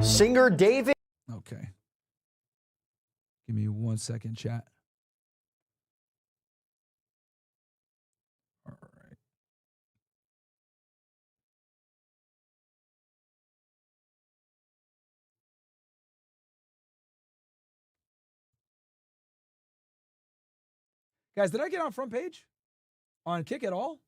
Singer David. Okay. Give me 1 second, chat. All right. Guys, did I get on front page? On Kick at all?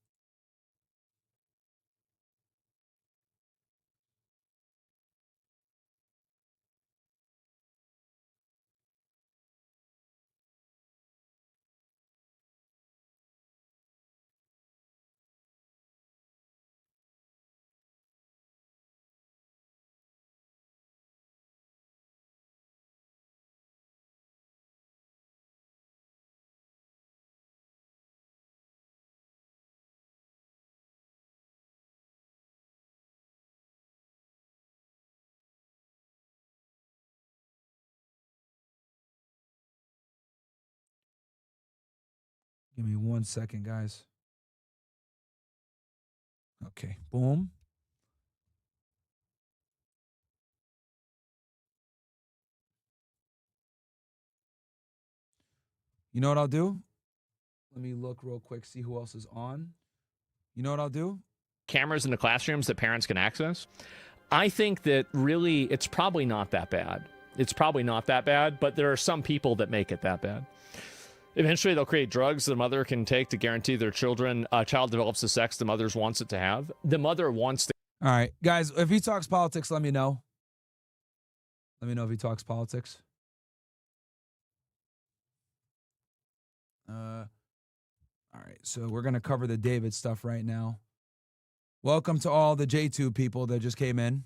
Give me 1 second, guys. Okay, boom. You know what I'll do? Let me look real quick, see who else is on. You know what I'll do? Cameras in the classrooms that parents can access. I think that really it's probably not that bad. It's probably not that bad, but there are some people that make it that bad. Eventually, they'll create drugs the mother can take to guarantee their child develops the sex the mother wants it to have. The mother wants to. All right, guys, if he talks politics, let me know. Let me know if he talks politics. All right, so we're going to cover the David stuff right now. Welcome to all the J2 people that just came in.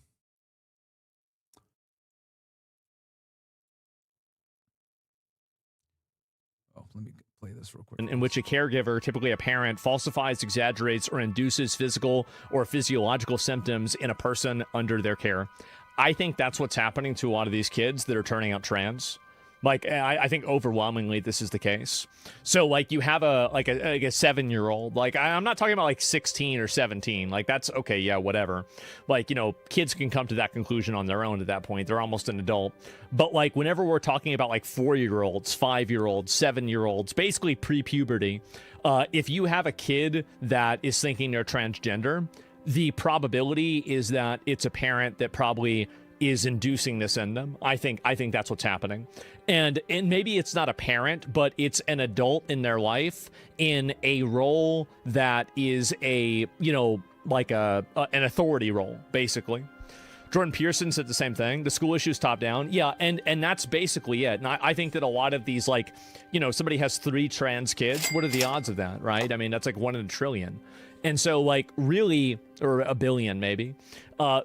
Oh, let me play this real quick. In which a caregiver, typically a parent, falsifies, exaggerates, or induces physical or physiological symptoms in a person under their care. I think that's what's happening to a lot of these kids that are turning out trans. Like, I think overwhelmingly this is the case. So, like, you have a 7-year-old. Like, I'm not talking about, like, 16 or 17. Like, that's okay, yeah, whatever. Like, you know, kids can come to that conclusion on their own at that point. They're almost an adult. But, like, whenever we're talking about, like, 4-year-olds, 5-year-olds, 7-year-olds, basically pre-puberty, if you have a kid that is thinking they're transgender, the probability is that it's a parent that probably is inducing this in them. I think that's what's happening. And maybe it's not a parent, but it's an adult in their life in a role that is a, you know, like an authority role, basically. Jordan Pearson said the same thing. The school issues top down. Yeah, and that's basically it. And I think that a lot of these, like, you know, somebody has 3 trans kids. What are the odds of that, right? I mean, that's like 1 in a trillion. And so, like, really, or a billion maybe,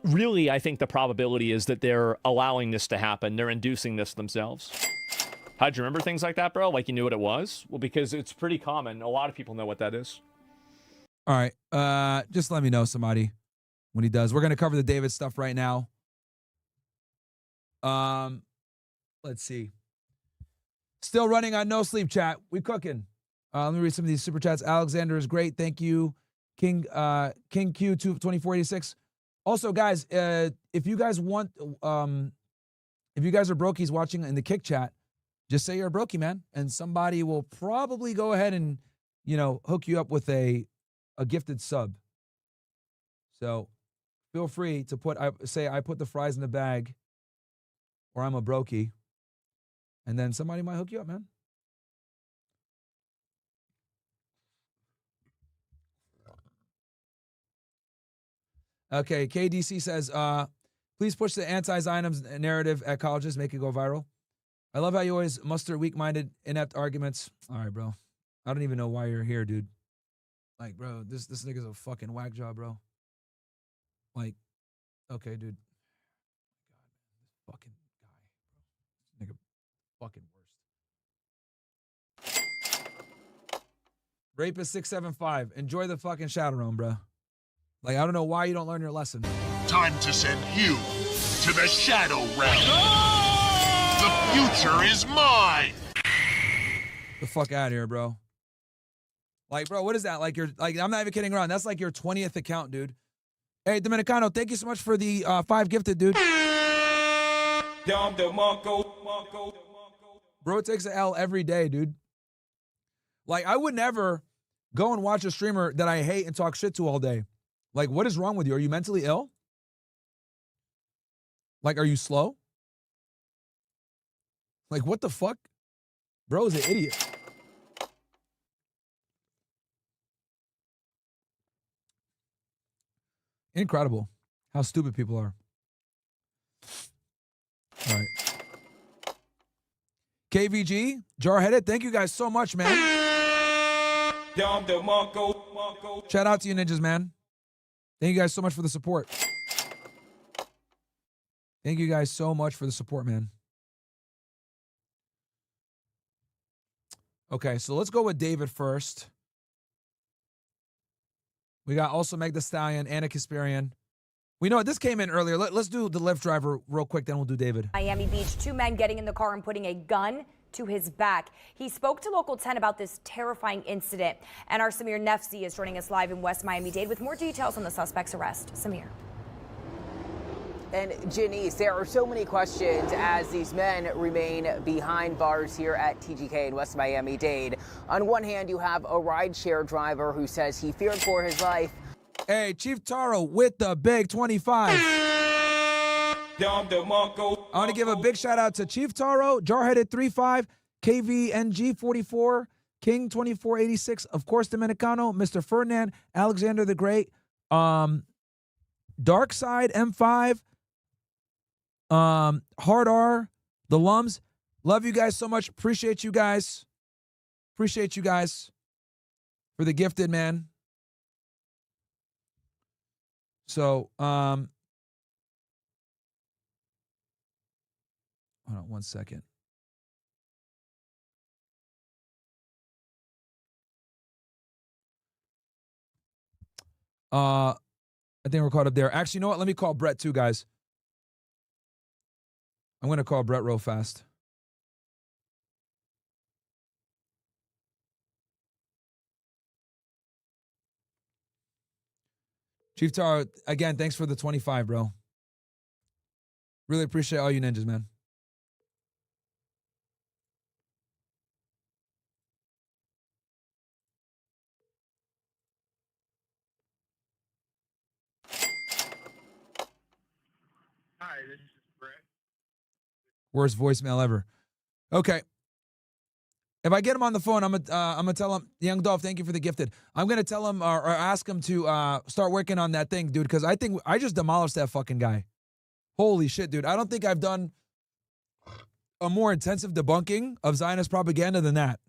really, I think the probability is that they're allowing this to happen. They're inducing this themselves. How'd you remember things like that, bro? Like you knew what it was? Well, because it's pretty common. A lot of people know what that is. All right. Just let me know, somebody, when he does. We're going to cover the David stuff right now. Let's see. Still running on no sleep chat. We cooking. Let me read some of these super chats. Alexander is great. Thank you. King Q 2486. Also, guys, if you guys want, if you guys are brokies watching in the Kick chat, just say you're a brokey, man, and somebody will probably go ahead and, you know, hook you up with a gifted sub. So feel free to I put the fries in the bag, or I'm a brokey, and then somebody might hook you up, man. Okay, KDC says, please push the anti-Zionism narrative at colleges, make it go viral. I love how you always muster weak-minded, inept arguments. All right, bro. I don't even know why you're here, dude. Like, bro, this nigga's a fucking whack job, bro. Like, okay, dude. God, this fucking guy. Nigga, fucking worst. Rapist 675. Enjoy the fucking Shadow Realm, bro. Like, I don't know why you don't learn your lesson. Time to send you to the Shadow Realm. The future is mine. The fuck out of here, bro. Like, bro, what is that? Like, I'm not even kidding around. That's like your 20th account, dude. Hey, Dominicano, thank you so much for the 5 gifted, dude. Bro takes an L every day, dude. Like, I would never go and watch a streamer that I hate and talk shit to all day. Like, what is wrong with you? Are you mentally ill? Like, are you slow? Like, what the fuck? Bro is an idiot. Incredible how stupid people are. All right. KVG, Jarheaded, thank you guys so much, man. Shout out to you ninjas, man. Thank you guys so much for the support. Thank you guys so much for the support, man. Okay, so let's go with David first. We got also Meg the Stallion, Anna Kasparian. We know this came in earlier. Let's do the Lyft driver real quick, then we'll do David. Miami Beach, two men getting in the car and putting a gun to his back. He spoke to Local 10 about this terrifying incident. And our Samir Nefsi is joining us live in West Miami-Dade with more details on the suspect's arrest. Samir. And Janice, there are so many questions as these men remain behind bars here at TGK in West Miami-Dade. On one hand, you have a rideshare driver who says he feared for his life. Hey, Chief Taro with the big 25. I want to give a big shout out to Chief Taro, Jarheaded 35, KVNG 44, King 2486, of course Dominicano, Mr. Ferdinand, Alexander the Great, Dark Side M5, Hard R, the Lums. Love you guys so much. Appreciate you guys. Appreciate you guys for the gifted, man. So, hold on 1 second. I think we're caught up there. Actually, you know what? Let me call Brett too, guys. I'm going to call Brett real fast. Chief Taro, again, thanks for the 25, bro. Really appreciate all you ninjas, man. Hi, this is Brett. Worst voicemail ever. Okay. If I get him on the phone, I'm gonna tell him, Young Dolph, thank you for the gifted. I'm gonna tell him or ask him to start working on that thing, dude, because I think I just demolished that fucking guy. Holy shit, dude. I don't think I've done a more intensive debunking of Zionist propaganda than that.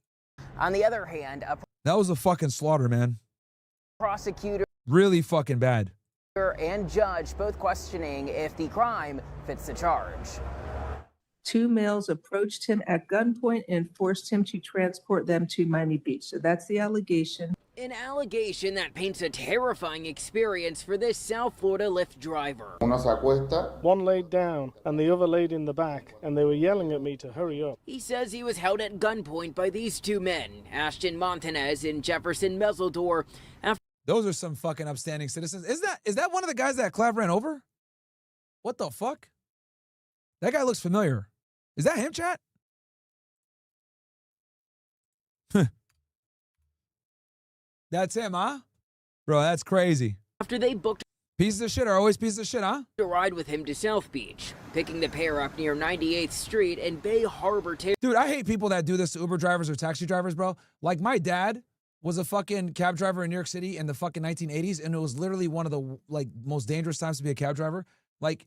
On the other hand, a That was a fucking slaughter, man. prosecutor Really fucking bad. and judge both questioning if the crime fits the charge. Two males approached him at gunpoint and forced him to transport them to Miami Beach. So that's the allegation. An allegation that paints a terrifying experience for this South Florida Lyft driver. One laid down and the other laid in the back, and they were yelling at me to hurry up. He says he was held at gunpoint by these two men, Ashton Montanez and Jefferson Meseldor. Those are some fucking upstanding citizens. Is that one of the guys that Clav ran over? What the fuck? That guy looks familiar. Is that him, chat? That's him, huh? Bro, that's crazy. After they booked Pieces of shit are always pieces of shit, huh? a ride with him to South Beach, picking the pair up near 98th Street and Bay Harbor. Dude, I hate people that do this to Uber drivers or taxi drivers, bro. Like, my dad was a fucking cab driver in New York City in the fucking 1980s, and it was literally one of the, like, most dangerous times to be a cab driver. Like,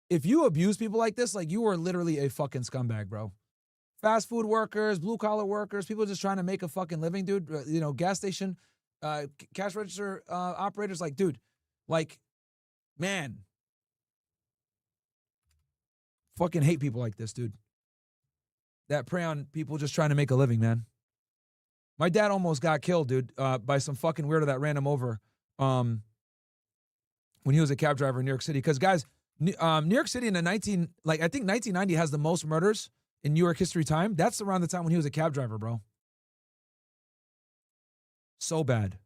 if you abuse people like this, like, you are literally a fucking scumbag, bro. Fast food workers, blue-collar workers, people just trying to make a fucking living, dude. You know, gas station, cash register operators, like, dude, like, man. Fucking hate people like this, dude. That prey on people just trying to make a living, man. My dad almost got killed, dude, by some fucking weirdo that ran him over when he was a cab driver in New York City. Because, guys, New York City in the I think 1990 has the most murders in New York history time. That's around the time when he was a cab driver, bro. So bad.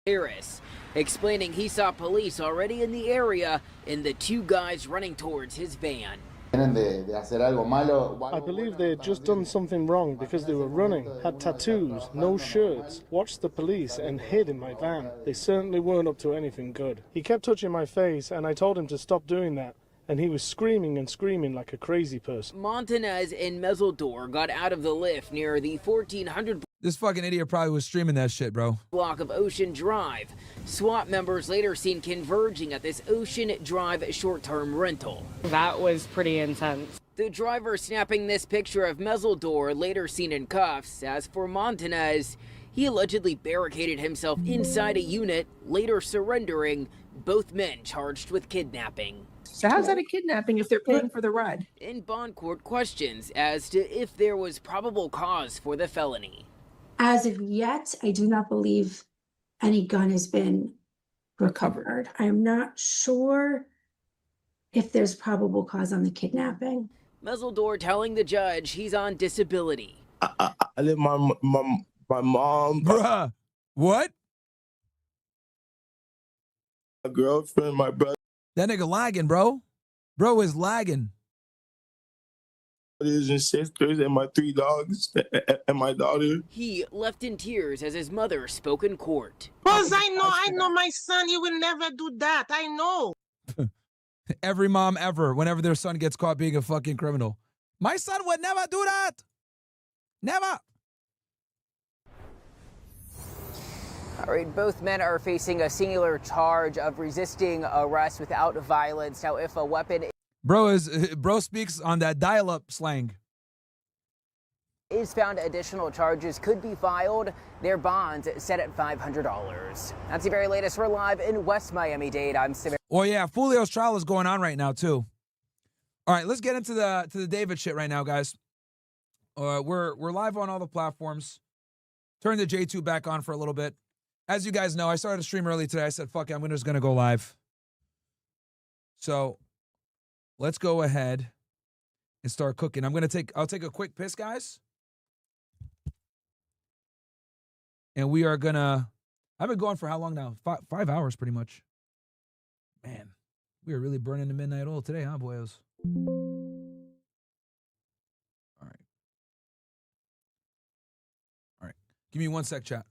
Harris, explaining he saw police already in the area and the two guys running towards his van. I believe they had just done something wrong because they were running, had tattoos, no shirts, watched the police and hid in my van. They certainly weren't up to anything good. He kept touching my face and I told him to stop doing that. And he was screaming and screaming like a crazy person. Montanez and Meseldor got out of the lift near the 1400 This fucking idiot probably was streaming that shit, bro. block of Ocean Drive. SWAT members later seen converging at this Ocean Drive short-term rental. That was pretty intense. The driver snapping this picture of Meseldor, later seen in cuffs. As for Montanez, he allegedly barricaded himself inside a unit, later surrendering, both men charged with kidnapping. So how's that a kidnapping if they're paying for the ride? In bond court, questions as to if there was probable cause for the felony. As of yet, I do not believe any gun has been recovered. I'm not sure if there's probable cause on the kidnapping. Meseldor telling the judge he's on disability. I live my mom. Bruh. What? My girlfriend, my brother. That nigga lagging, bro. Bro is lagging. Brothers and sisters and my 3 dogs and my daughter. He left in tears as his mother spoke in court. Because I know my son, he will never do that. I know. Every mom ever, whenever their son gets caught being a fucking criminal. My son would never do that. Never. All right, both men are facing a singular charge of resisting arrest without violence. Now, if a weapon Bro speaks on that dial-up slang. is found, additional charges could be filed. Their bonds set at $500. That's the very latest. We're live in West Miami-Dade. I'm Samir. Oh yeah, Fulio's trial is going on right now too. All right, let's get into the David shit right now, guys. We're live on all the platforms. Turn the J2 back on for a little bit. As you guys know, I started a stream early today. I said, fuck it, I'm just gonna go live. So let's go ahead and start cooking. I'll take a quick piss, guys. And we are gonna, I've been going for how long now? 5 hours pretty much. Man, we are really burning the midnight oil today, huh, boyos? All right. Give me 1 sec, chat.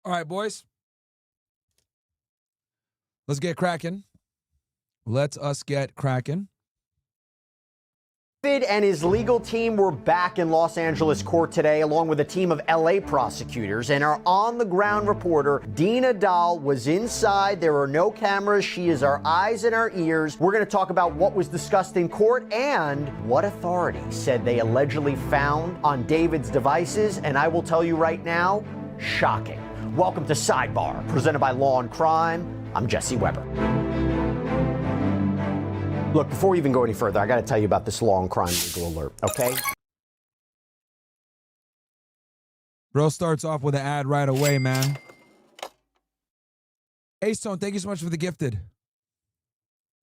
All right, boys. Let's get cracking. Let us get cracking. David and his legal team were back in Los Angeles court today, along with a team of LA prosecutors, and our on-the-ground reporter, Dina Dahl, was inside. There are no cameras. She is our eyes and our ears. We're going to talk about what was discussed in court and what authorities said they allegedly found on David's devices, and I will tell you right now, shocking. Welcome to Sidebar, presented by Law and Crime. I'm Jesse Weber. Look, before we even go any further, I got to tell you about this Law and Crime legal alert, okay? Bro starts off with an ad right away, man. Ace Tone, thank you so much for the gifted.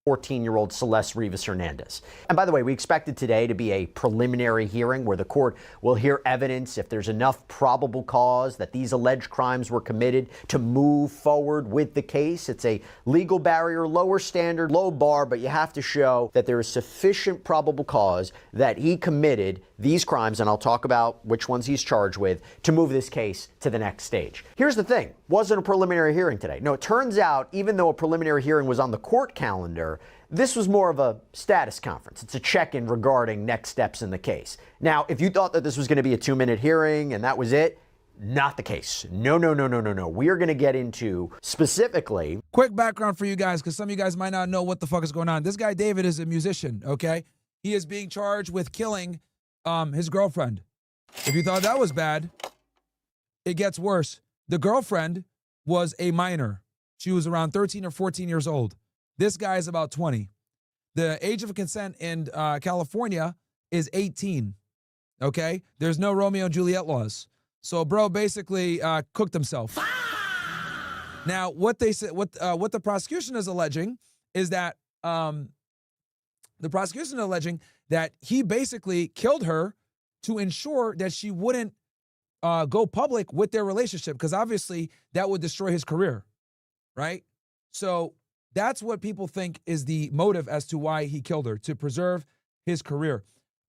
14-year-old Celeste Rivas Hernandez. And by the way, we expected today to be a preliminary hearing where the court will hear evidence if there's enough probable cause that these alleged crimes were committed to move forward with the case. It's a legal barrier, lower standard, low bar, but you have to show that there is sufficient probable cause that he committed these crimes, and I'll talk about which ones he's charged with, to move this case to the next stage. Here's the thing. Wasn't a preliminary hearing today. No, it turns out, even though a preliminary hearing was on the court calendar, this was more of a status conference. It's a check-in regarding next steps in the case. Now, if you thought that this was going to be a 2-minute hearing and that was it, not the case. No. We are going to get into specifically. Quick background for you guys, because some of you guys might not know what the fuck is going on. This guy, David, is a musician, okay? He is being charged with killing his girlfriend. If you thought that was bad, it gets worse. The girlfriend was a minor. She was around 13 or 14 years old. This guy is about 20. The age of consent in California is 18. Okay? There's no Romeo and Juliet laws. So bro basically cooked himself. Now, what they said, what the prosecution is alleging is that he basically killed her to ensure that she wouldn't go public with their relationship, because obviously that would destroy his career, right? So that's what people think is the motive as to why he killed her, to preserve his career.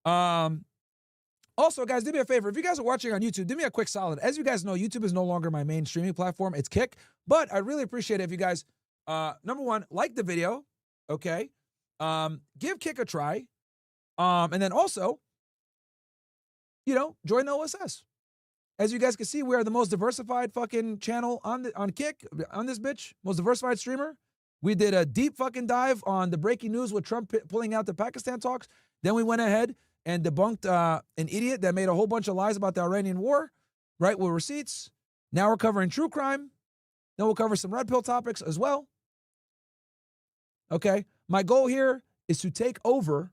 Also, guys, do me a favor. If you guys are watching on YouTube, do me a quick solid. As you guys know, YouTube is no longer my main streaming platform. It's Kick. But I'd really appreciate it if you guys, number one, like the video, okay? Give Kick a try. And then also, join the OSS. As you guys can see, we are the most diversified fucking channel on Kick, on this bitch. Most diversified streamer. We did a deep fucking dive on the breaking news with Trump pulling out the Pakistan talks. Then we went ahead and debunked an idiot that made a whole bunch of lies about the Iranian war, right, with receipts. Now we're covering true crime. Then we'll cover some red pill topics as well. Okay? My goal here is to take over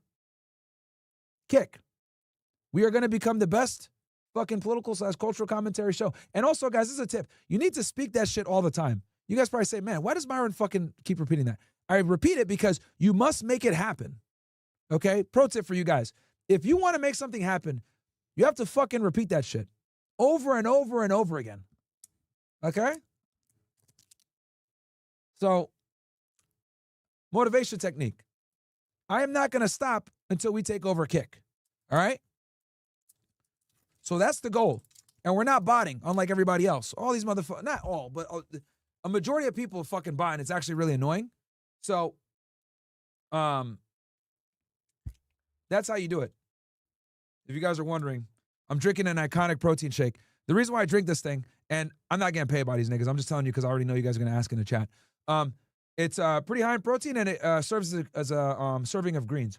Kick. We are going to become the best fucking political/cultural commentary show. And also, guys, this is a tip. You need to speak that shit all the time. You guys probably say, man, why does Myron fucking keep repeating that? I repeat it because you must make it happen. Okay? Pro tip for you guys. If you want to make something happen, you have to fucking repeat that shit over and over and over again. Okay? So, motivation technique. I am not going to stop until we take over Kick. All right? So that's the goal. And we're not botting, unlike everybody else. All these motherfuckers, not all, but a majority of people are fucking botting. It's actually really annoying. So, that's how you do it. If you guys are wondering, I'm drinking an iconic protein shake. The reason why I drink this thing, and I'm not getting paid by these niggas, I'm just telling you because I already know you guys are going to ask in the chat. It's pretty high in protein, and it serves as a serving of greens.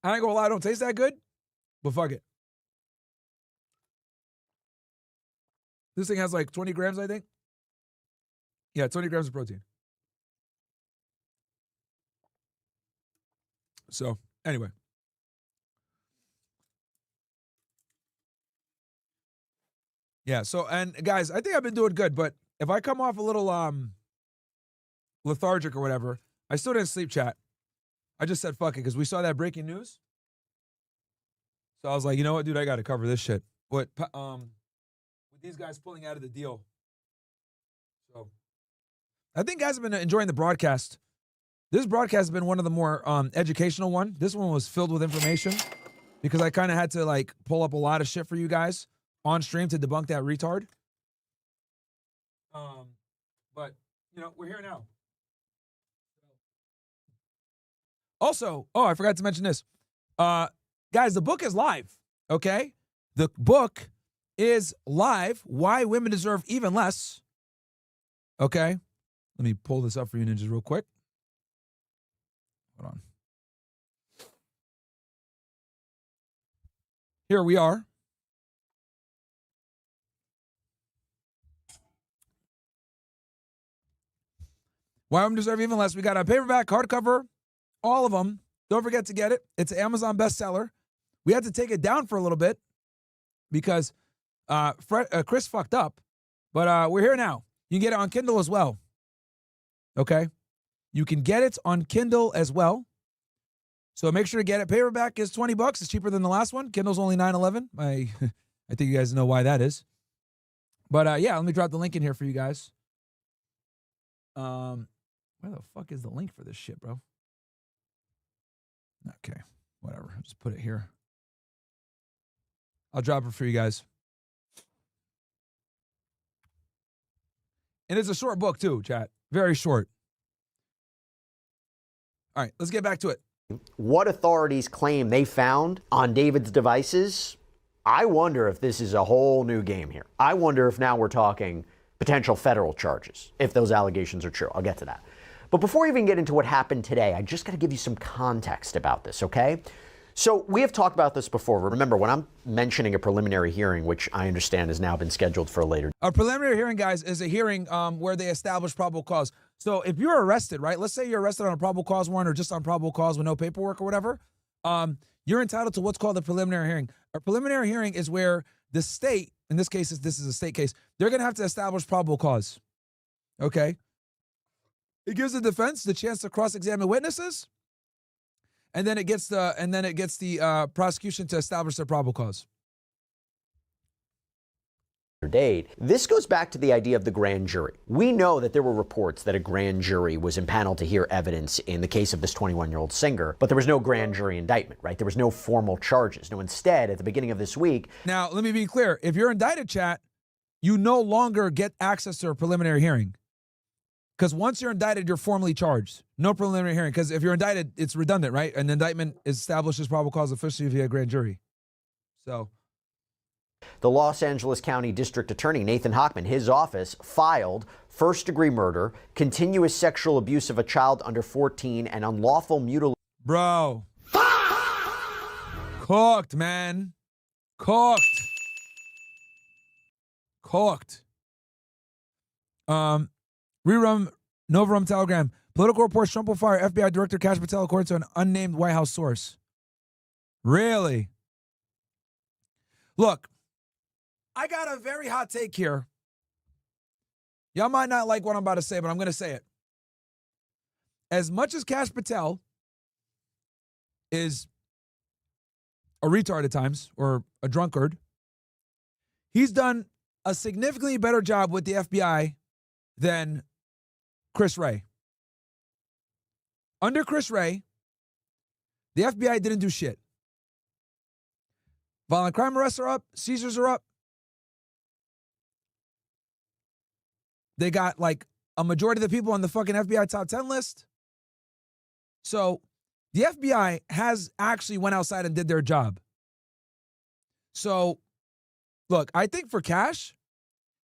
I ain't gonna lie, I don't taste that good, but fuck it. This thing has like 20 grams, I think. Yeah, 20 grams of protein. So, anyway. Yeah, so, and guys, I think I've been doing good, but if I come off a little lethargic or whatever, I still didn't sleep, chat. I just said fuck it, because we saw that breaking news. So I was like, you know what, dude, I got to cover this shit. With these guys pulling out of the deal. So I think guys have been enjoying the broadcast. This broadcast has been one of the more educational one. This one was filled with information because I kind of had to like pull up a lot of shit for you guys on stream to debunk that retard. But, we're here now. Also, I forgot to mention this. Guys, the book is live, okay? The book is live. Why Women Deserve Even Less. Okay? Let me pull this up for you ninjas real quick. Hold on. Here we are. Why Women Deserve Even Less. We got a paperback, hardcover, all of them. Don't forget to get it. It's an Amazon bestseller. We had to take it down for a little bit because Chris fucked up, but we're here now. You can get it on Kindle as well. Okay? You can get it on Kindle as well. So make sure to get it. Paperback is $20. It's cheaper than the last one. Kindle's only $9.11. I think you guys know why that is. But yeah, let me drop the link in here for you guys. Where the fuck is the link for this shit, bro? Okay, whatever. I'll just put it here. I'll drop it for you guys. And it's a short book too, chat. Very short. All right, let's get back to it. What authorities claim they found on David's devices, I wonder if this is a whole new game here. I wonder if now we're talking potential federal charges, if those allegations are true. I'll get to that. But before we even get into what happened today, I just got to give you some context about this, okay? So we have talked about this before. Remember, when I'm mentioning a preliminary hearing, which I understand has now been scheduled for a later. A preliminary hearing, guys, is a hearing where they establish probable cause. So if you're arrested, right, let's say you're arrested on a probable cause warrant or just on probable cause with no paperwork or whatever, you're entitled to what's called a preliminary hearing. A preliminary hearing is where the state, in this case, this is a state case, they're going to have to establish probable cause. Okay? It gives the defense the chance to cross-examine witnesses, and then it gets the prosecution to establish their probable cause. Date. This goes back to the idea of the grand jury. We know that there were reports that a grand jury was impaneled to hear evidence in the case of this 21-year-old singer, but there was no grand jury indictment, right? There was no formal charges. No, instead, at the beginning of this week. Now, let me be clear. If you're indicted, chat, you no longer get access to a preliminary hearing. Because once you're indicted, you're formally charged. No preliminary hearing. Because if you're indicted, it's redundant, right? An indictment establishes probable cause officially via grand jury. So. The Los Angeles County District Attorney, Nathan Hochman, his office filed first-degree murder, continuous sexual abuse of a child under 14, and unlawful mutilation. Bro. Cooked, man. Cooked. Rerum Novarum Telegram. Political reports Trump will fire FBI Director Cash Patel according to an unnamed White House source. Really? Look, I got a very hot take here. Y'all might not like what I'm about to say, but I'm going to say it. As much as Cash Patel is a retard at times, or a drunkard, he's done a significantly better job with the FBI than Chris Wray. Under Chris Wray, the FBI didn't do shit. Violent crime arrests are up. Seizures are up. They got like a majority of the people on the fucking FBI top 10 list. So the FBI has actually went outside and did their job. So look, I think for Cash,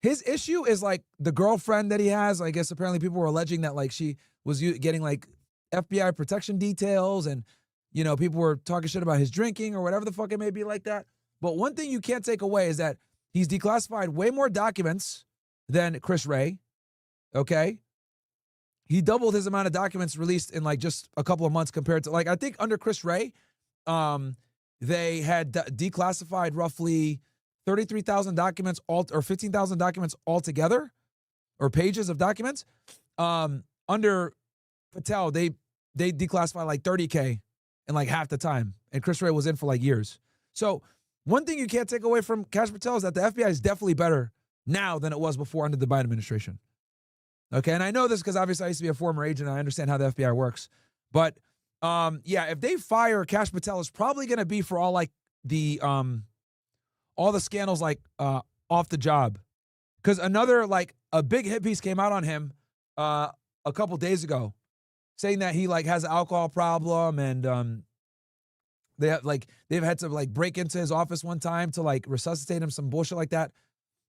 his issue is like the girlfriend that he has. I guess apparently people were alleging that like she was getting like FBI protection details, and you know, people were talking shit about his drinking or whatever the fuck it may be like that. But one thing you can't take away is that he's declassified way more documents than Chris Wray. Okay? He doubled his amount of documents released in like just a couple of months compared to, like, I think under Chris Wray, they had declassified roughly 33,000 documents or 15,000 documents altogether, or pages of documents. Under Patel, they declassified like 30K in like half the time, and Chris Wray was in for like years. So one thing you can't take away from Cash Patel is that the FBI is definitely better now than it was before under the Biden administration. Okay, and I know this because obviously I used to be a former agent and I understand how the FBI works. But yeah, if they fire Cash Patel, it's probably going to be for all like the all the scandals like off the job. Because another like a big hit piece came out on him a couple days ago, saying that he like has an alcohol problem, and they've had to like break into his office one time to like resuscitate him, some bullshit like that.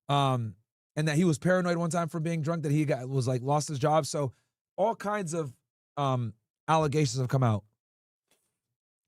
And that he was paranoid one time from being drunk, that he was like lost his job. So all kinds of allegations have come out,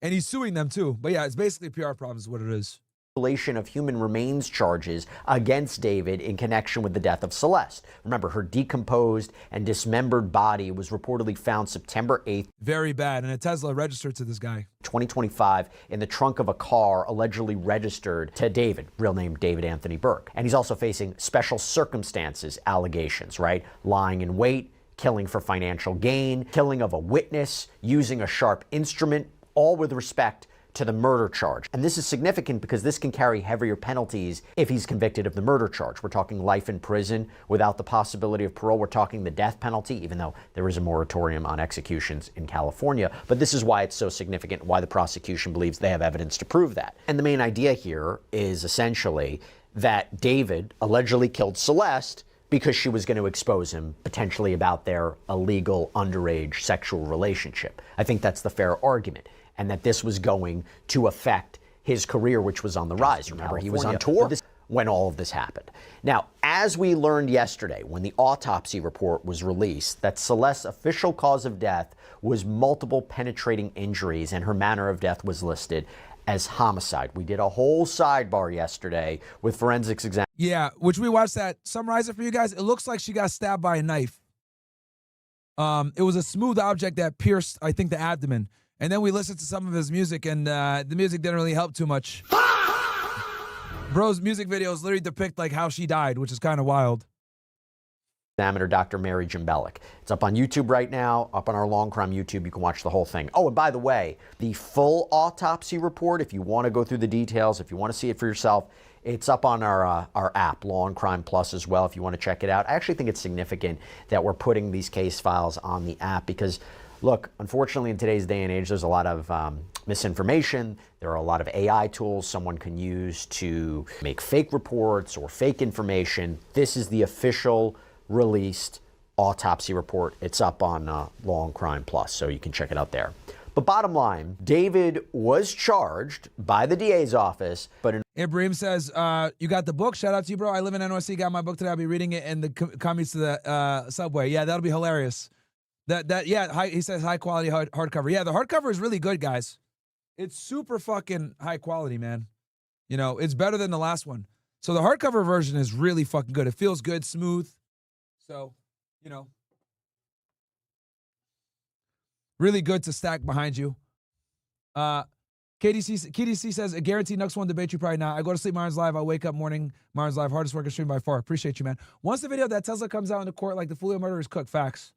and he's suing them too. But yeah, it's basically a PR problem is what it is. manipulation of human remains charges against David in connection with the death of Celeste. Remember, her decomposed and dismembered body was reportedly found September 8th. Very bad. And a Tesla registered to this guy. 2025 in the trunk of a car allegedly registered to David, real name David Anthony Burke. And he's also facing special circumstances allegations, right? Lying in wait, killing for financial gain, killing of a witness, using a sharp instrument, all with respect to the murder charge. And this is significant because this can carry heavier penalties if he's convicted of the murder charge. We're talking life in prison without the possibility of parole. We're talking the death penalty, even though there is a moratorium on executions in California. But this is why it's so significant, why the prosecution believes they have evidence to prove that. And the main idea here is essentially that David allegedly killed Celeste because she was going to expose him potentially about their illegal underage sexual relationship. I think that's the fair argument. And that this was going to affect his career, which was on the rise. Remember, he was on tour when all of this happened. Now, as we learned yesterday, when the autopsy report was released, that Celeste's official cause of death was multiple penetrating injuries, and her manner of death was listed as homicide. We did a whole sidebar yesterday with forensics exam. Yeah, which we watched that. Summarize it for you guys. It looks like she got stabbed by a knife. It was a smooth object that pierced, I think, the abdomen. And then we listened to some of his music, and the music didn't really help too much. Bro's music videos literally depict like how she died, which is kind of wild. Examiner Dr. Mary Jimbelik. It's up on YouTube right now, up on our Long Crime YouTube. You can watch the whole thing. Oh, and by the way, the full autopsy report, if you want to go through the details, if you want to see it for yourself, it's up on our app, Law and Crime Plus, as well, if you want to check it out. I actually think it's significant that we're putting these case files on the app because, look, unfortunately, in today's day and age, there's a lot of misinformation. There are a lot of AI tools someone can use to make fake reports or fake information. This is the official released autopsy report. It's up on Law and Crime Plus, so you can check it out there. But bottom line, David was charged by the DA's office, but Ibrahim says, you got the book? Shout out to you, bro. I live in NYC, got my book today. I'll be reading it in the commutes to the subway. Yeah, that'll be hilarious. He says high quality hardcover. Yeah, the hardcover is really good, guys. It's super fucking high quality, man. You know, it's better than the last one. So the hardcover version is really fucking good. It feels good, smooth. So, you know, really good to stack behind you. KDC says, a guaranteed next one debate you probably not. I go to sleep, Myron's Live. I wake up morning, Myron's Live. Hardest working stream by far. Appreciate you, man. Once the video of that Tesla comes out in the court, like the Fulio murder is cooked. Facts.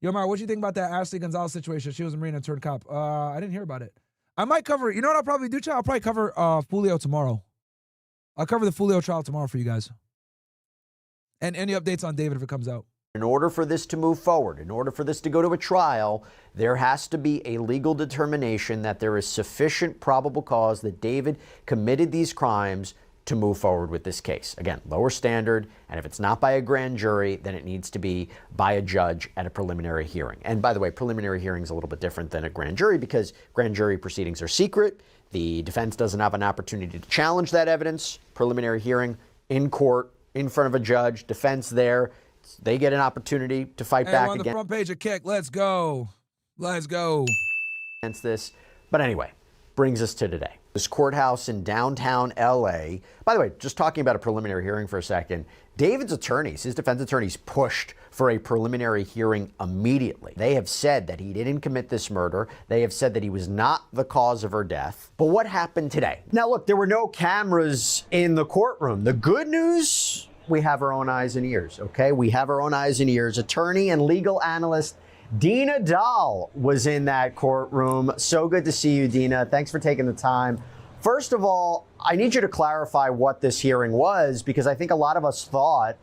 Yo, Myron, what do you think about that Ashley Gonzalez situation? She was a Marine and turned cop. I didn't hear about it. I might cover, you know what I'll probably do, child? I'll probably cover Fulio tomorrow. I'll cover the Fulio trial tomorrow for you guys. And any updates on David if it comes out. In order for this to move forward, in order for this to go to a trial, there has to be a legal determination that there is sufficient probable cause that David committed these crimes to move forward with this case. Again, lower standard, and if it's not by a grand jury, then it needs to be by a judge at a preliminary hearing. And by the way, preliminary hearing is a little bit different than a grand jury because grand jury proceedings are secret. The defense doesn't have an opportunity to challenge that evidence. Preliminary hearing in court, in front of a judge, defense there. They get an opportunity to fight back on the front page of Kick. Let's go. Let's go. Against this. But anyway, brings us to today. This courthouse in downtown LA. By the way, just talking about a preliminary hearing for a second, David's attorneys, his defense attorneys, pushed for a preliminary hearing immediately. They have said that he didn't commit this murder. They have said that he was not the cause of her death. But what happened today? Now, look, there were no cameras in the courtroom. The good news, we have our own eyes and ears, okay? We have our own eyes and ears. Attorney and legal analyst Dina Dahl was in that courtroom. So good to see you, Dina. Thanks for taking the time. First of all, I need you to clarify what this hearing was, because I think a lot of us thought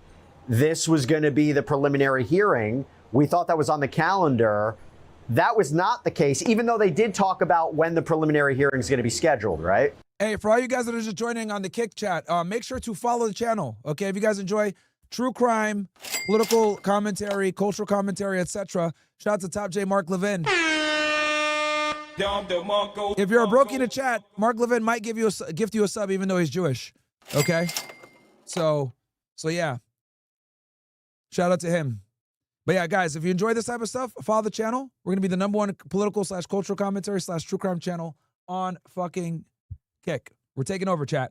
this was going to be the preliminary hearing. We thought that was on the calendar. That was not the case, even though they did talk about when the preliminary hearing is going to be scheduled, right? Hey, for all you guys that are just joining on the Kick chat, make sure to follow the channel, okay? If you guys enjoy true crime, political commentary, cultural commentary, etc., shout out to Top J Mark Levin. If you're a brokey in the chat, Mark Levin might gift you a sub, even though he's Jewish, okay? So yeah, shout out to him. But yeah, guys, if you enjoy this type of stuff, follow the channel. We're gonna be the #1 political / cultural commentary / true crime channel on fucking Kick. We're taking over, chat.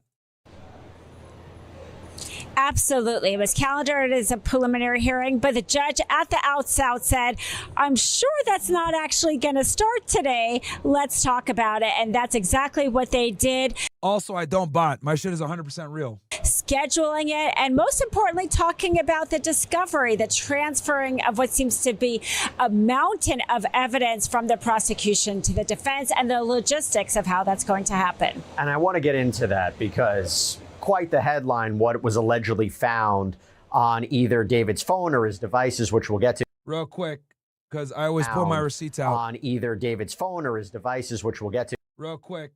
Absolutely. It was calendared as a preliminary hearing, but the judge at the outset said, I'm sure that's not actually going to start today. Let's talk about it. And that's exactly what they did. Also, I don't bot. My shit is 100% real. Scheduling it, and most importantly, talking about the discovery, the transferring of what seems to be a mountain of evidence from the prosecution to the defense and the logistics of how that's going to happen. And I want to get into that because quite the headline, what was allegedly found on either David's phone or his devices, which we'll get to. Real quick, because I always pull my receipts out. On either David's phone or his devices, which we'll get to. Real quick,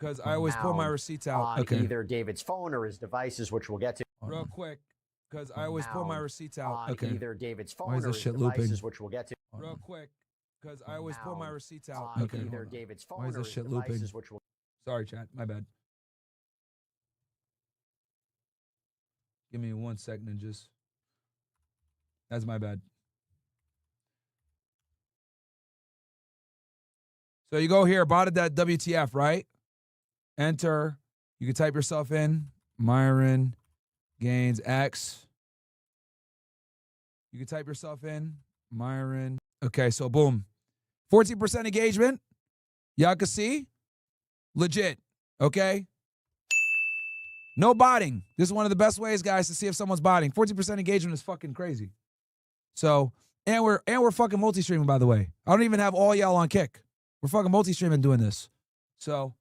because I always pull my receipts out. On either David's phone or his devices, which we'll get to. Real quick, because I always pull my receipts out. On either David's phone Why is or this his shit devices, looping? which we'll get to. Real quick, because I always pull my receipts out. On either David's phone Why is or this his shit looping? devices, which we'll. Sorry, chat. My bad. Give me 1 second and just. That's my bad. So you go here, botted that WTF, right? Enter. You can type yourself in. Myron Gaines X. You can type yourself in. Myron. Okay, so boom. 14% engagement. Y'all can see. Legit. Okay? No botting. This is one of the best ways, guys, to see if someone's botting. 14% engagement is fucking crazy. So, and we're fucking multi-streaming, by the way. I don't even have all y'all on Kick. We're fucking multi-streaming doing this. So,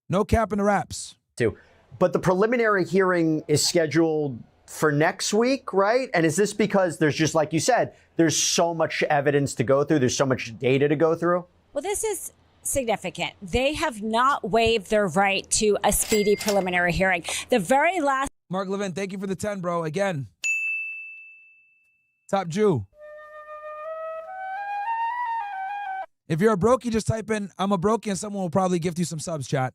no cap in the raps. But the preliminary hearing is scheduled for next week, right? And is this because there's just, like you said, there's so much evidence to go through, there's so much data to go through? Well, this is significant. They have not waived their right to a speedy preliminary hearing. The very last. Mark Levin, thank you for the 10, bro. Again. Top Jew. If you're a brokey, just type in, I'm a brokey, and someone will probably gift you some subs, chat.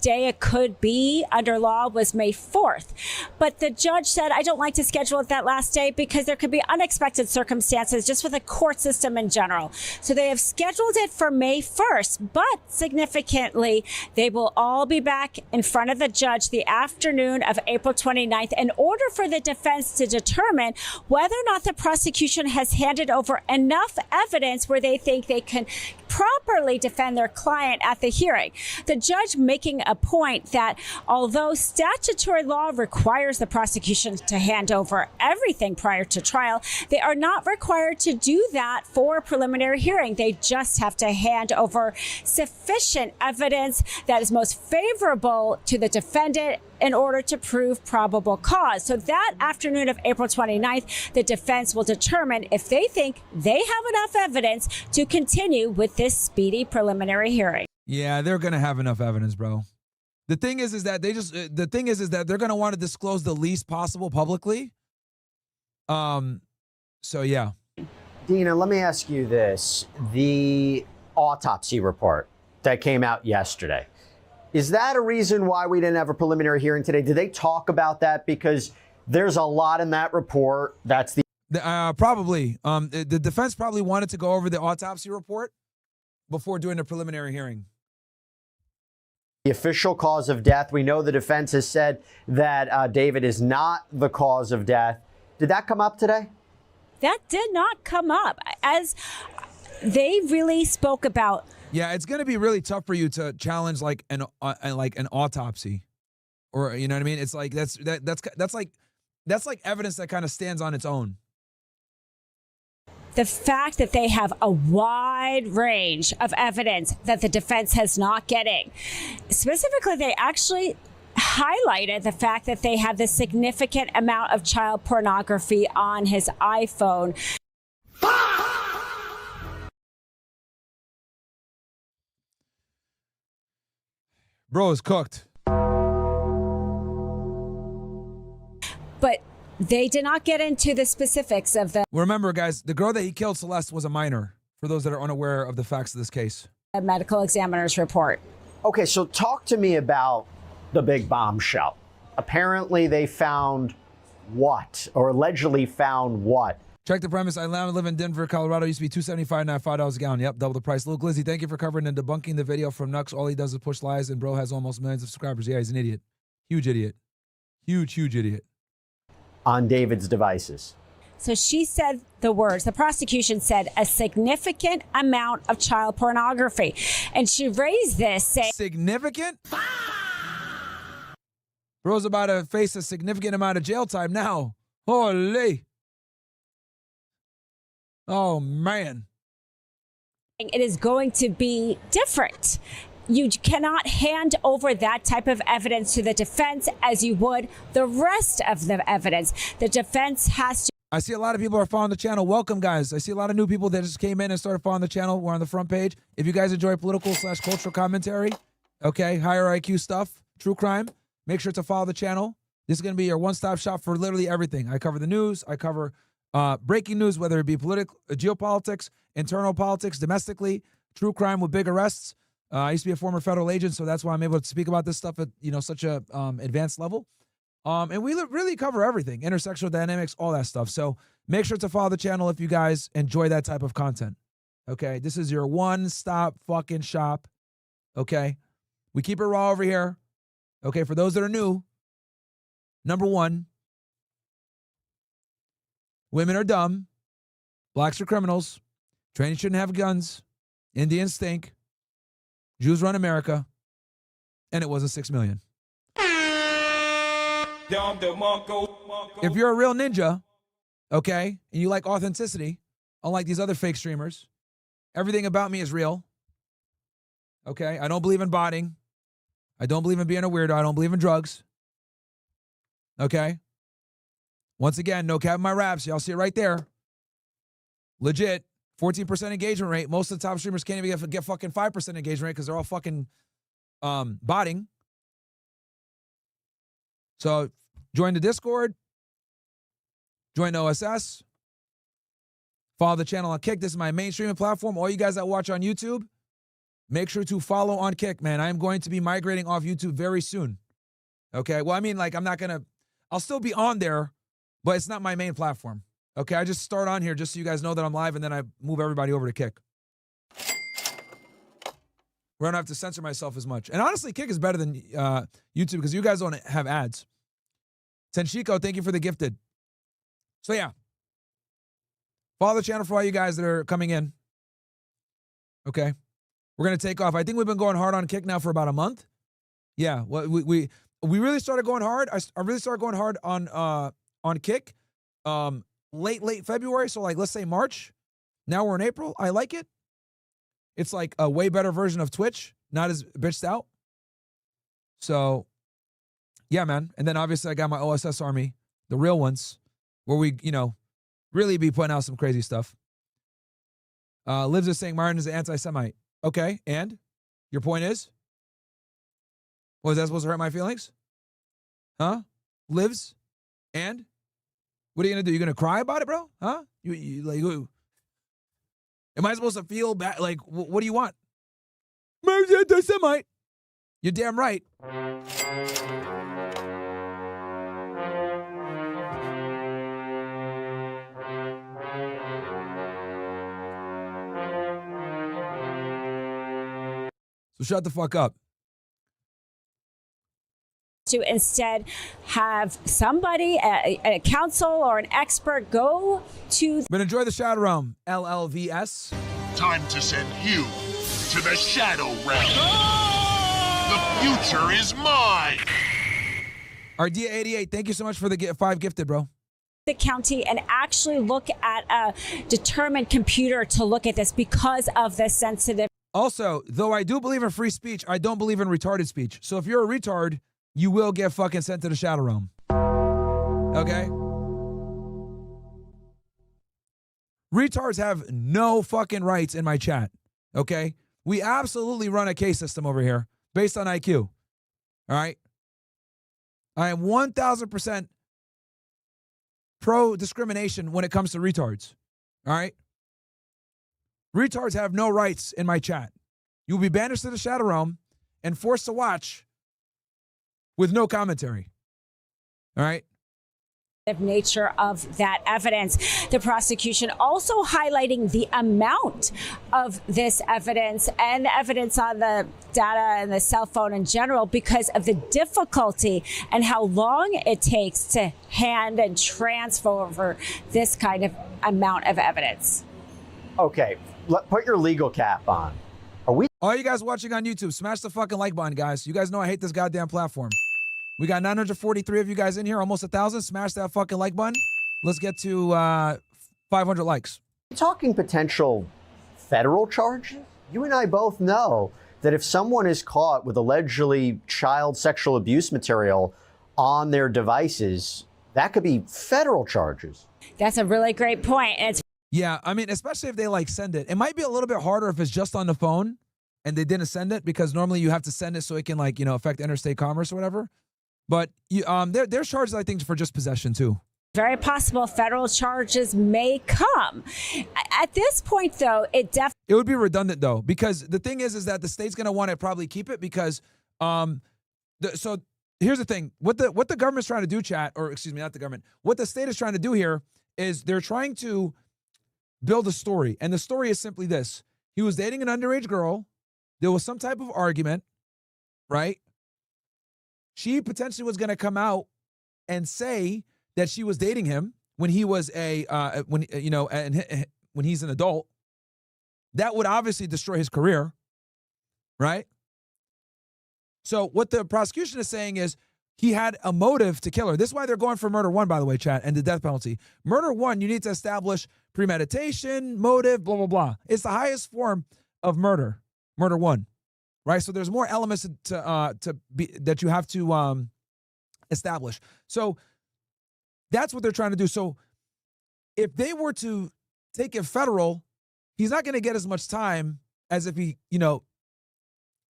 Day it could be under law was May 4th. But the judge said, I don't like to schedule it that last day because there could be unexpected circumstances just with the court system in general. So they have scheduled it for May 1st, but significantly, they will all be back in front of the judge the afternoon of April 29th in order for the defense to determine whether or not the prosecution has handed over enough evidence where they think they can properly defend their client at the hearing. The judge making a point that although statutory law requires the prosecution to hand over everything prior to trial, they are not required to do that for a preliminary hearing. They just have to hand over sufficient evidence that is most favorable to the defendant in order to prove probable cause. So that afternoon of April 29th, the defense will determine if they think they have enough evidence to continue with this speedy preliminary hearing. Yeah, they're going to have enough evidence, bro. The thing is that they're going to want to disclose the least possible publicly. So yeah. Dina, let me ask you this. The autopsy report that came out yesterday, is that a reason why we didn't have a preliminary hearing today? Did they talk about that? Because there's a lot in that report. That's the probably. The defense probably wanted to go over the autopsy report before doing a preliminary hearing. The official cause of death. We know the defense has said that David is not the cause of death. Did that come up today? That did not come up. As they really spoke about. Yeah, it's going to be really tough for you to challenge like an autopsy, or you know what I mean. It's like that's like evidence that kind of stands on its own. The fact that they have a wide range of evidence that the defense has not getting. Specifically, they actually highlighted the fact that they have this significant amount of child pornography on his iPhone. Bro is cooked. But they did not get into the specifics of the. Remember, guys, the girl that he killed, Celeste, was a minor, for those that are unaware of the facts of this case. Medical examiner's report. Okay, so talk to me about the big bombshell. Apparently they found what, or allegedly found what? Check the premise. I live in Denver, Colorado. Used to be $2.75, now $5 a gallon. Yep, double the price. Lil Glizzy, thank you for covering and debunking the video from Nux. All he does is push lies, and bro has almost millions of subscribers. Yeah, he's an idiot. Huge idiot. Huge idiot. On David's devices. So she said the words, the prosecution said a significant amount of child pornography. And she raised this saying, significant? Bro's about to face a significant amount of jail time now. Holy. Oh, man. it is going to be different. You cannot hand over that type of evidence to the defense as you would the rest of the evidence. The defense has to. I see a lot of people are following the channel. Welcome, guys. I see a lot of new people that just came in and started following the channel. We're on the front page. If you guys enjoy political/cultural commentary, okay, higher IQ stuff, true crime, make sure to follow the channel. This is going to be your one-stop shop for literally everything. I cover the news. I cover breaking news, whether it be political, geopolitics, internal politics, domestically, true crime with big arrests. I used to be a former federal agent, so that's why I'm able to speak about this stuff at such a advanced level. And we really cover everything, intersectional dynamics, all that stuff. So make sure to follow the channel if you guys enjoy that type of content. Okay, this is your one-stop fucking shop. Okay, we keep it raw over here. Okay, for those that are new, number one, women are dumb, blacks are criminals, trainees shouldn't have guns, Indians stink, Jews run America, and it wasn't 6 million. If you're a real ninja, okay, and you like authenticity, unlike these other fake streamers, everything about me is real. Okay, I don't believe in botting. I don't believe in being a weirdo. I don't believe in drugs. Okay? Once again, no cap in my raps. Y'all see it right there. Legit. 14% engagement rate. Most of the top streamers can't even get fucking 5% engagement rate because they're all fucking botting. So join the Discord. Join OSS. Follow the channel on Kick. This is my main streaming platform. All you guys that watch on YouTube, make sure to follow on Kick, man. I am going to be migrating off YouTube very soon. Okay? Well, I mean, like, I'll still be on there, but it's not my main platform. Okay? I just start on here just so you guys know that I'm live, and then I move everybody over to Kick. Where I don't have to censor myself as much. And honestly, Kick is better than YouTube because you guys don't have ads. Tenshiko, thank you for the gifted. So, yeah. Follow the channel for all you guys that are coming in. Okay? We're going to take off. I think we've been going hard on Kick now for about a month. Yeah, well, we really started going hard. I really started going hard on Kick late February, so like let's say March. Now we're in April. I like it. It's like a way better version of Twitch, not as bitched out. So, yeah, man. And then obviously I got my OSS army, the real ones, where we, really be putting out some crazy stuff. Livs is saying Martin is an anti-Semite. Okay, and? Your point is? Was that supposed to hurt my feelings? Huh? Livs? And? What are you going to do? You going to cry about it, bro? Huh? You like, who? Am I supposed to feel bad? Like, what do you want? Martin's anti-Semite. You're damn right. So shut the fuck up. To instead have somebody, a counsel or an expert go to. But enjoy the Shadow Realm, LLVS. Time to send you to the Shadow Realm. The future is mine. Ardia88, thank you so much for the 5 gifted, bro. The county and actually look at a determined computer to look at this because of the sensitive. Also, though I do believe in free speech, I don't believe in retarded speech. So if you're a retard, you will get fucking sent to the Shadow Realm. Okay? Retards have no fucking rights in my chat. Okay? We absolutely run a case system over here based on IQ. All right? I am 1,000% pro-discrimination when it comes to retards. All right? Retards have no rights in my chat. You will be banished to the Shadow Realm and forced to watch with no commentary. All right? nature of that evidence. The prosecution also highlighting the amount of this evidence and the evidence on the data and the cell phone in general because of the difficulty and how long it takes to hand and transfer over this kind of amount of evidence. Okay, put your legal cap on. Are we? All you guys watching on YouTube, smash the fucking like button, guys. You guys know I hate this goddamn platform. We got 943 of you guys in here, almost 1,000. Smash that fucking like button. Let's get to 500 likes. Talking potential federal charges? You and I both know that if someone is caught with allegedly child sexual abuse material on their devices, that could be federal charges. That's a really great point. And it's Yeah, I mean, especially if they like send it. It might be a little bit harder if it's just on the phone and they didn't send it, because normally you have to send it so it can, like, you know, affect interstate commerce or whatever. But you, there's charges, I think, for just possession too. very possible federal charges may come. At this point, though, it would be redundant, though, because the thing is that the state's going to want to probably keep it because, so here's the thing: what the government's trying to do, chat, or excuse me, not the government. What the state is trying to do here is they're trying to build a story, and the story is simply this: he was dating an underage girl. There was some type of argument, right? She potentially was going to come out and say that she was dating him when he was when he's an adult. That would obviously destroy his career, right? So what the prosecution is saying is he had a motive to kill her. This is why they're going for murder one, by the way, chat, and the death penalty. Murder one, you need to establish premeditation, motive, blah, blah, blah. It's the highest form of murder, murder one, right? So there's more elements that you have to establish. So that's what they're trying to do. So if they were to take it federal, he's not going to get as much time as if he,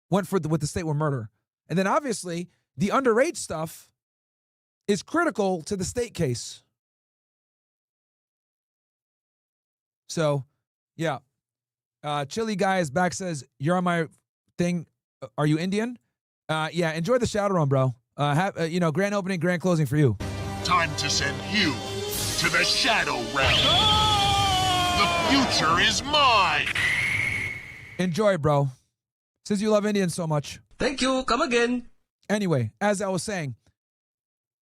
went for with the state with murder. And then obviously the underage stuff is critical to the state case. So, yeah. Chili Guy is back, says, you're on my thing. Are you Indian? Yeah, enjoy the shadow run, bro. Grand opening, grand closing for you. Time to send you to the shadow realm. The future is mine. Enjoy, bro. Since you love Indians so much. Thank you. Come again. Anyway, as I was saying,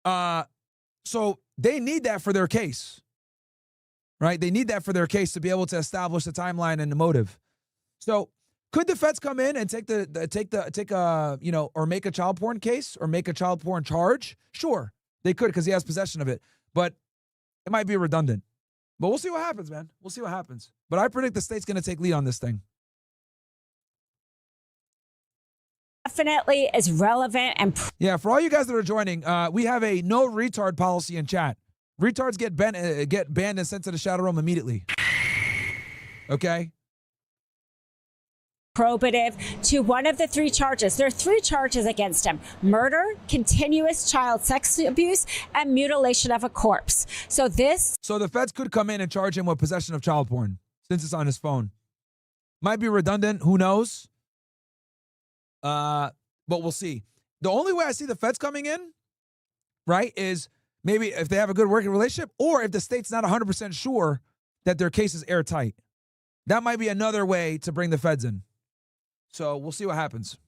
so they need that for their case, right? They need that for their case to be able to establish the timeline and the motive. So could the feds come in and or make a child porn case or make a child porn charge? Sure, they could, because he has possession of it, but it might be redundant. But we'll see what happens, man. We'll see what happens. But I predict the state's going to take lead on this thing. definitely is relevant and yeah, for all you guys that are joining, we have a no retard policy in chat. Retards get banned and sent to the shadow room immediately. Okay? Probative to one of the three charges. There are three charges against him: murder, continuous child sex abuse, and mutilation of a corpse. So the feds could come in and charge him with possession of child porn since it's on his phone. Might be redundant, who knows? But we'll see. The only way I see the feds coming in, right, is maybe if they have a good working relationship, or if the state's not 100% sure that their case is airtight. That might be another way to bring the feds in. So we'll see what happens.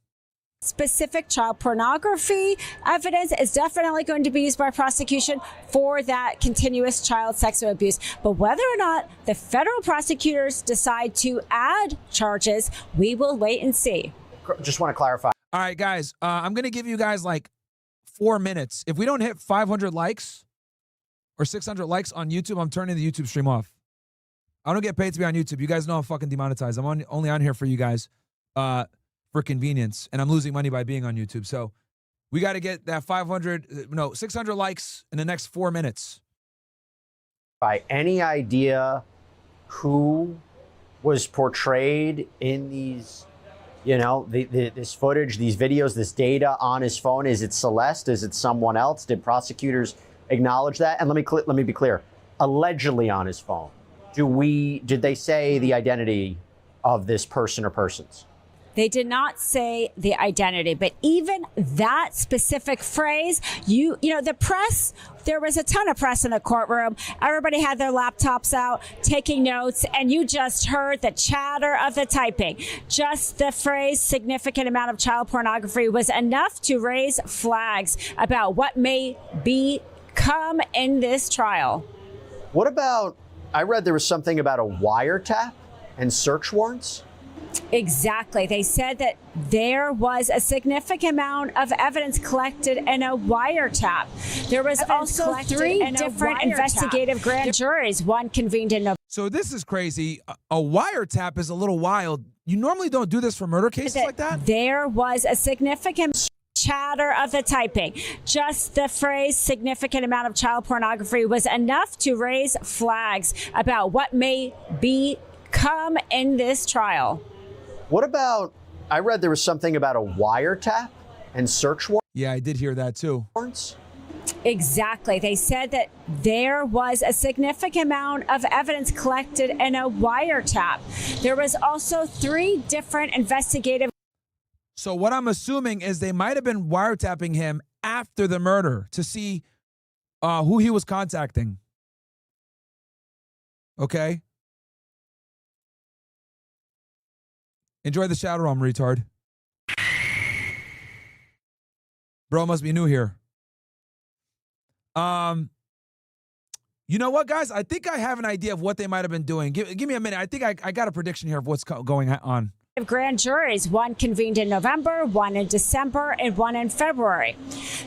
Specific child pornography evidence is definitely going to be used by prosecution for that continuous child sexual abuse. But whether or not the federal prosecutors decide to add charges, we will wait and see. Just want to clarify. All right, guys, I'm going to give you guys like 4 minutes. If we don't hit 500 likes or 600 likes on YouTube, I'm turning the YouTube stream off. I don't get paid to be on YouTube. You guys know I'm fucking demonetized. I'm only on here for you guys for convenience, and I'm losing money by being on YouTube. So we got to get that 600 likes in the next 4 minutes. By any idea who was portrayed in these, this footage, these videos, this data on his phone? Is it Celeste? Is it someone else? Did prosecutors acknowledge that? And let me be clear. Allegedly on his phone. Did they say the identity of this person or persons? They did not say the identity, but even that specific phrase, you know, the press, there was a ton of press in the courtroom. Everybody had their laptops out, taking notes, and you just heard the chatter of the typing. Just the phrase significant amount of child pornography was enough to raise flags about what may become in this trial. What about, I read there was something about a wiretap and search warrants? Exactly. They said that there was a significant amount of evidence collected in a wiretap. There was also 3 different investigative grand juries, one convened in November. So this is crazy. A wiretap is a little wild. You normally don't do this for murder cases like that? There was a significant chatter of the typing. Just the phrase significant amount of child pornography was enough to raise flags about what may become in this trial. What about, I read there was something about a wiretap and search warrants? Yeah, I did hear that too. Exactly. They said that there was a significant amount of evidence collected in a wiretap. There was also 3 different investigative. So what I'm assuming is they might have been wiretapping him after the murder to see who he was contacting. Okay? Enjoy the shadow realm, retard. Bro must be new here. You know what, guys? I think I have an idea of what they might have been doing. Give me a minute. I think I got a prediction here of what's going on. Grand juries, one convened in November, one in December, and one in February.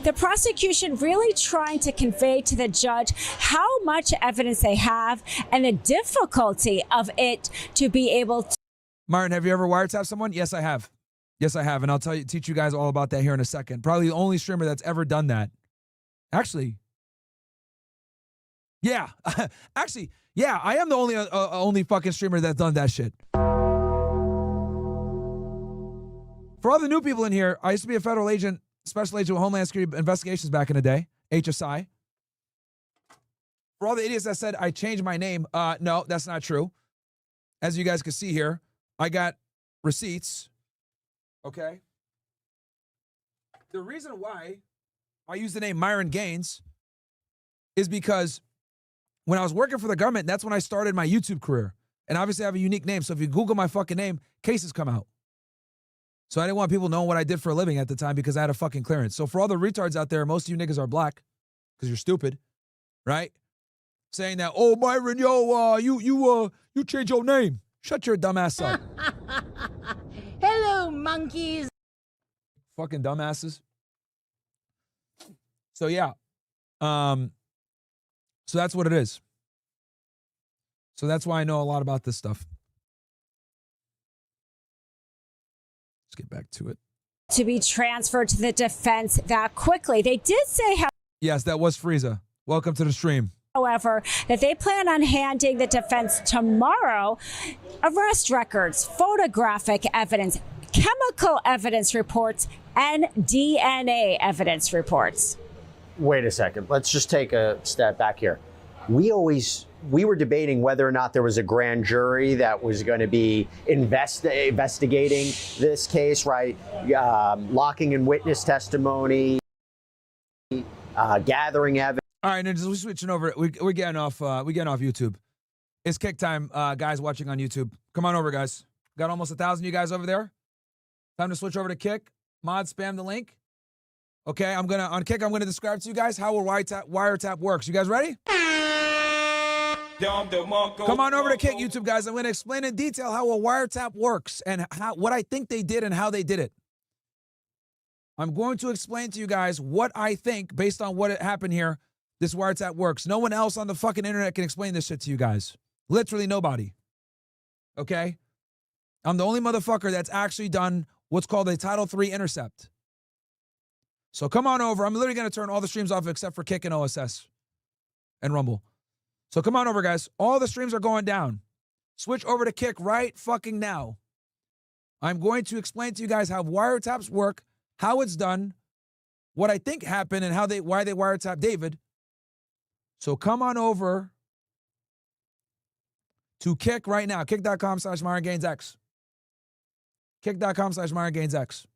The prosecution really trying to convey to the judge how much evidence they have and the difficulty of it to be able to. Martin, have you ever wiretapped someone? Yes, I have. Yes, I have. And I'll teach you guys all about that here in a second. Probably the only streamer that's ever done that. Actually, yeah. Actually, yeah, I am the only fucking streamer that's done that shit. For all the new people in here, I used to be a federal agent, special agent with Homeland Security Investigations back in the day, HSI. For all the idiots that said I changed my name, no, that's not true. As you guys can see here, I got receipts, okay? The reason why I use the name Myron Gaines is because when I was working for the government, that's when I started my YouTube career. And obviously I have a unique name, so if you Google my fucking name, cases come out. So I didn't want people knowing what I did for a living at the time because I had a fucking clearance. So for all the retards out there, most of you niggas are black because you're stupid, right? Saying that, oh, Myron, yo, you changed your name. Shut your dumb ass up. Hello, monkeys. Fucking dumbasses. So yeah. So that's what it is. So that's why I know a lot about this stuff. Let's get back to it. To be transferred to the defense that quickly. They did say how. Yes, that was Frieza. Welcome to the stream. However, that they plan on handing the defense tomorrow arrest records, photographic evidence, chemical evidence reports, and DNA evidence reports. Wait a second. Let's just take a step back here. We were debating whether or not there was a grand jury that was going to be investigating this case, right? Locking in witness testimony, gathering evidence. All right, ninjas, we're switching over. We're getting off YouTube. It's kick time, guys watching on YouTube. Come on over, guys. Got almost 1,000 of you guys over there. Time to switch over to Kick. Mod, spam the link. Okay, on Kick, I'm gonna describe to you guys how a wiretap works. You guys ready? Come on over to Kick, YouTube guys. I'm gonna explain in detail how a wiretap works and what I think they did and how they did it. I'm going to explain to you guys what I think based on what happened here. This wiretap works. No one else on the fucking internet can explain this shit to you guys. Literally nobody. Okay? I'm the only motherfucker that's actually done what's called a Title III intercept. So come on over. I'm literally going to turn all the streams off except for Kick and OSS and Rumble. So come on over, guys. All the streams are going down. Switch over to Kick right fucking now. I'm going to explain to you guys how wiretaps work, how it's done, what I think happened, and why they wiretapped David. So come on over to Kick right now. Kick.com/MyronGainesX. Kick.com/MyronGainesX.